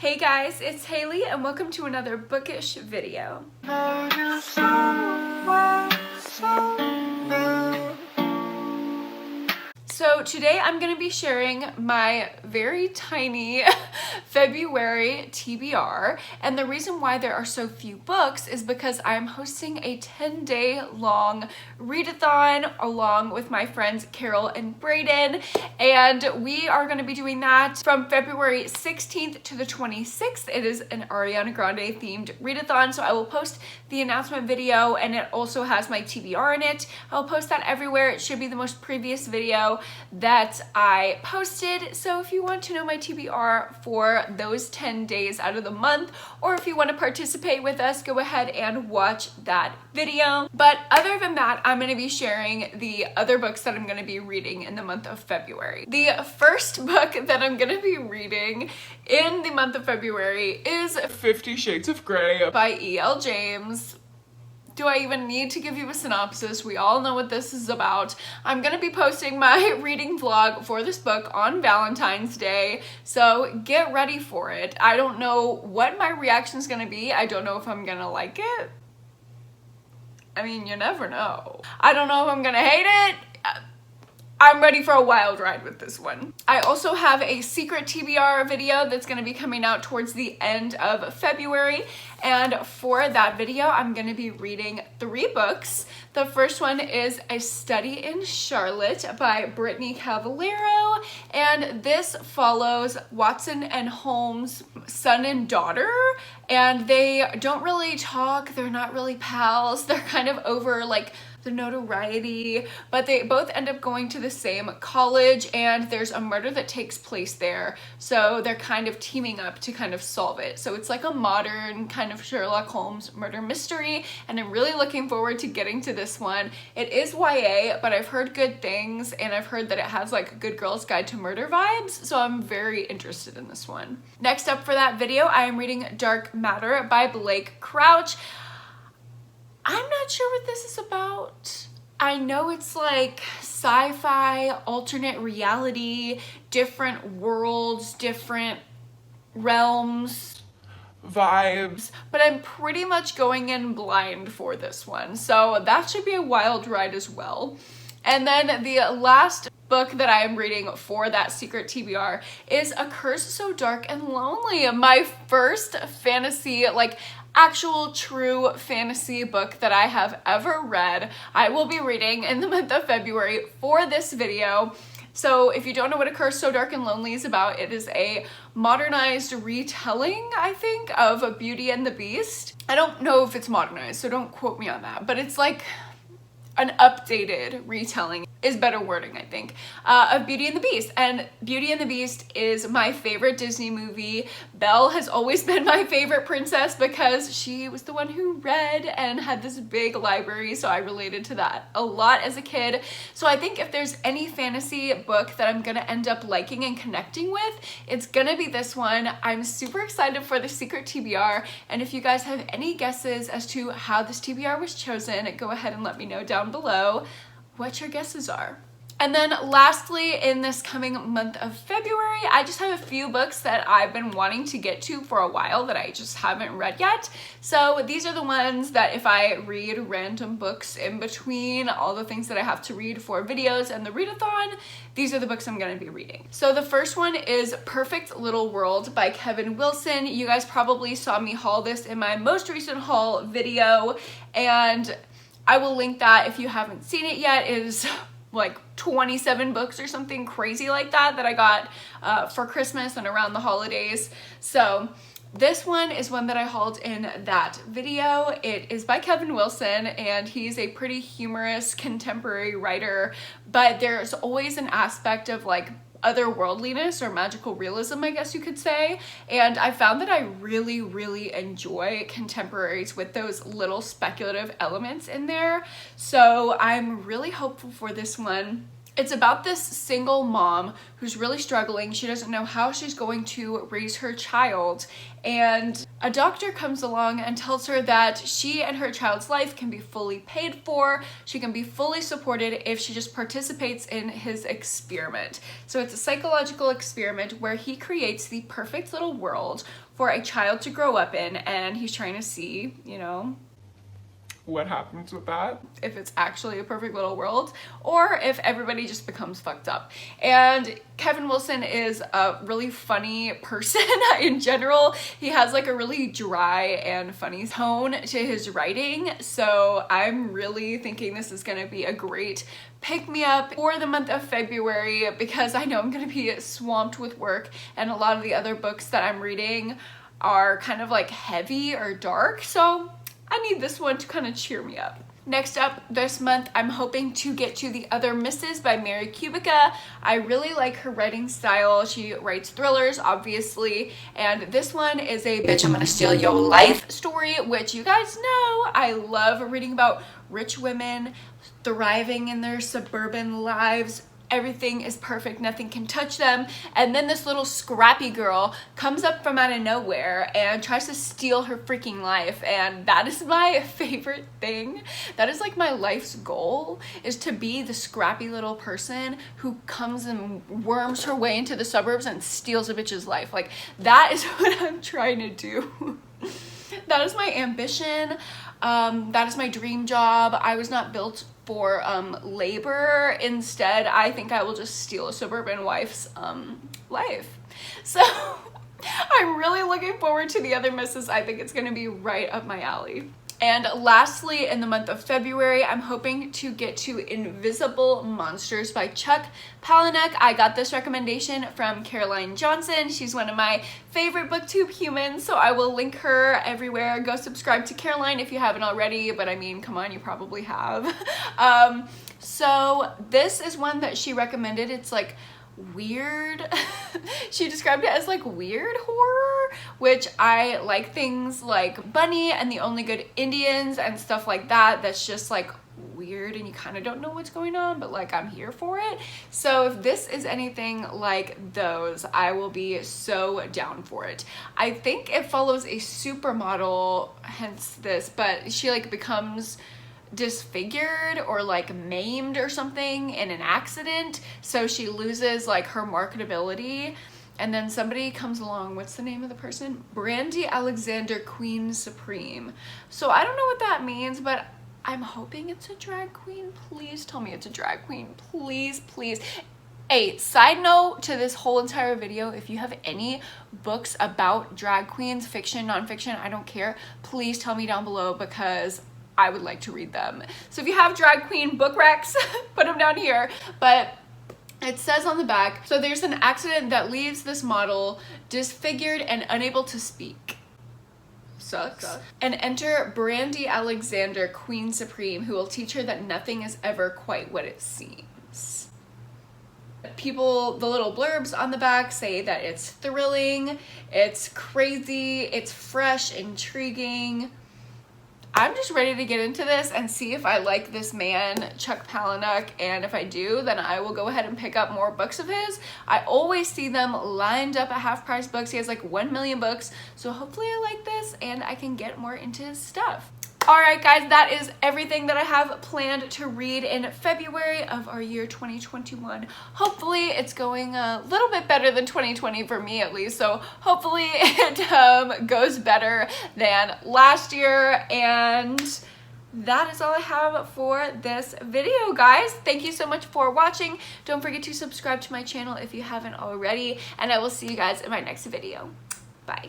Hey guys, it's Haley and welcome to another bookish video. So today I'm going to be sharing my very tiny February TBR, and the reason why there are so few books is because I'm hosting a 10-day long readathon along with my friends Carol and Brayden, and we are going to be doing that from February 16th to the 26th. It is an Ariana Grande themed readathon, so I will post the announcement video and it also has my TBR in it. I'll post that everywhere. It should be the most previous video that I posted. So if you want to know my TBR for those 10 days out of the month, or if you want to participate with us, go ahead and watch that video. But other than that, I'm going to be sharing the other books that I'm going to be reading in the month of February. The first book that I'm going to be reading in the month of February is 50 Shades of Grey by E.L. James. Do I even need to give you a synopsis? We all know what this is about. I'm gonna be posting my reading vlog for this book on Valentine's Day, so get ready for it. I don't know what my reaction is gonna be. I don't know if I'm gonna like it. I mean, you never know. I don't know if I'm gonna hate it. I'm ready for a wild ride with this one. I also have a secret TBR video that's gonna be coming out towards the end of February. And for that video, I'm gonna be reading 3 books. The first one is A Study in Charlotte by Brittany Cavallero. And this follows Watson and Holmes' son and daughter. And they don't really talk, they're not really pals. They're kind of over like the notoriety, but they both end up going to the same college and there's a murder that takes place there. So they're kind of teaming up to kind of solve it. So it's like a modern kind of Sherlock Holmes murder mystery, and I'm really looking forward to getting to this one. It is YA, but I've heard good things and I've heard that it has like Good Girl's Guide to Murder vibes, so I'm very interested in this one. Next up for that video, I am reading Dark Matter by Blake Crouch. I'm not sure what this is about. I know it's like sci-fi, alternate reality, different worlds, different realms, vibes, but I'm pretty much going in blind for this one, so that should be a wild ride as well. And then the last book that I am reading for that secret TBR is A Curse So Dark and Lonely, my first fantasy, like actual true fantasy book that I have ever read. I will be reading in the month of February for this video. So if you don't know what A Curse So Dark and Lonely is about, it is a modernized retelling, I think, of Beauty and the Beast. I don't know if it's modernized, so don't quote me on that, but it's like an updated retelling is better wording, I think, of Beauty and the Beast. And Beauty and the Beast is my favorite Disney movie. Belle has always been my favorite princess because she was the one who read and had this big library, so I related to that a lot as a kid. So I think if there's any fantasy book that I'm gonna end up liking and connecting with, it's gonna be this one. I'm super excited for the secret TBR, and if you guys have any guesses as to how this TBR was chosen, go ahead and let me know down below what your guesses are. And then lastly, in this coming month of February, I just have a few books that I've been wanting to get to for a while that I just haven't read yet. So these are the ones that if I read random books in between all the things that I have to read for videos and the readathon, these are the books I'm going to be reading. So the first one is Perfect Little World by Kevin Wilson. You guys probably saw me haul this in my most recent haul video, and I will link that if you haven't seen it yet. It is like 27 books or something crazy like that I got for Christmas and around the holidays. So this one is one that I hauled in that video. It is by Kevin Wilson, and he's a pretty humorous contemporary writer, but there's always an aspect of like otherworldliness or magical realism, I guess you could say, and I found that I really enjoy contemporaries with those little speculative elements in there, so I'm really hopeful for this one. It's about this single mom who's really struggling. She doesn't know how she's going to raise her child, and a doctor comes along and tells her that she and her child's life can be fully paid for. She can be fully supported if she just participates in his experiment. So it's a psychological experiment where he creates the perfect little world for a child to grow up in, and he's trying to see, you know, what happens with that? If it's actually a perfect little world, or if everybody just becomes fucked up. And Kevin Wilson is a really funny person in general. He has like a really dry and funny tone to his writing, so I'm really thinking this is gonna be a great pick-me-up for the month of February, because I know I'm gonna be swamped with work, and a lot of the other books that I'm reading are kind of like heavy or dark, so I need this one to kind of cheer me up. Next up this month, I'm hoping to get to The Other Misses by Mary Kubica. I really like her writing style. She writes thrillers, obviously, and this one is a bitch I'm gonna steal your life story, which you guys know I love reading about rich women thriving in their suburban lives. Everything is perfect, nothing can touch them, and then this little scrappy girl comes up from out of nowhere and tries to steal her freaking life, and that is my favorite thing. That is like my life's goal, is to be the scrappy little person who comes and worms her way into the suburbs and steals a bitch's life. Like, that is what I'm trying to do. That is my ambition. That is my dream job. I was not built for labor. Instead, I think I will just steal a suburban wife's life. So I'm really looking forward to The Other Misses. I think it's gonna be right up my alley. And lastly, in the month of February, I'm hoping to get to Invisible Monsters by Chuck Palahniuk. I got this recommendation from Caroline Johnson. She's one of my favorite booktube humans, so I will link her everywhere. Go subscribe to Caroline if you haven't already, but I mean, come on, you probably have. So this is one that she recommended. It's like weird. She described it as like weird horror, which I like. Things like Bunny and the Only Good Indians and stuff like that. That's just like weird and you kind of don't know what's going on, but like I'm here for it. So if this is anything like those, I will be so down for it. I think it follows a supermodel, hence this, but she like becomes disfigured or like maimed or something in an accident, so she loses like her marketability, and then somebody comes along. What's the name of the person? Brandy Alexander, Queen Supreme. So I don't know what that means, but I'm hoping it's a drag queen. Please tell me it's a drag queen. Please, please. A side note to this whole entire video, if you have any books about drag queens, fiction, nonfiction, I don't care, please tell me down below, because I would like to read them. So if you have drag queen book recs, put them down here. But it says on the back, so there's an accident that leaves this model disfigured and unable to speak. Sucks. And enter Brandy Alexander, Queen Supreme, who will teach her that nothing is ever quite what it seems. People, the little blurbs on the back say that it's thrilling, it's crazy, it's fresh, intriguing. I'm just ready to get into this and see if I like this man, Chuck Palahniuk, and if I do, then I will go ahead and pick up more books of his. I always see them lined up at Half Price Books. He has like 1 million books, so hopefully I like this and I can get more into his stuff. Alright guys, that is everything that I have planned to read in February of our year 2021. Hopefully it's going a little bit better than 2020 for me at least, so hopefully it goes better than last year, and that is all I have for this video, guys. Thank you so much for watching. Don't forget to subscribe to my channel if you haven't already, and I will see you guys in my next video. Bye.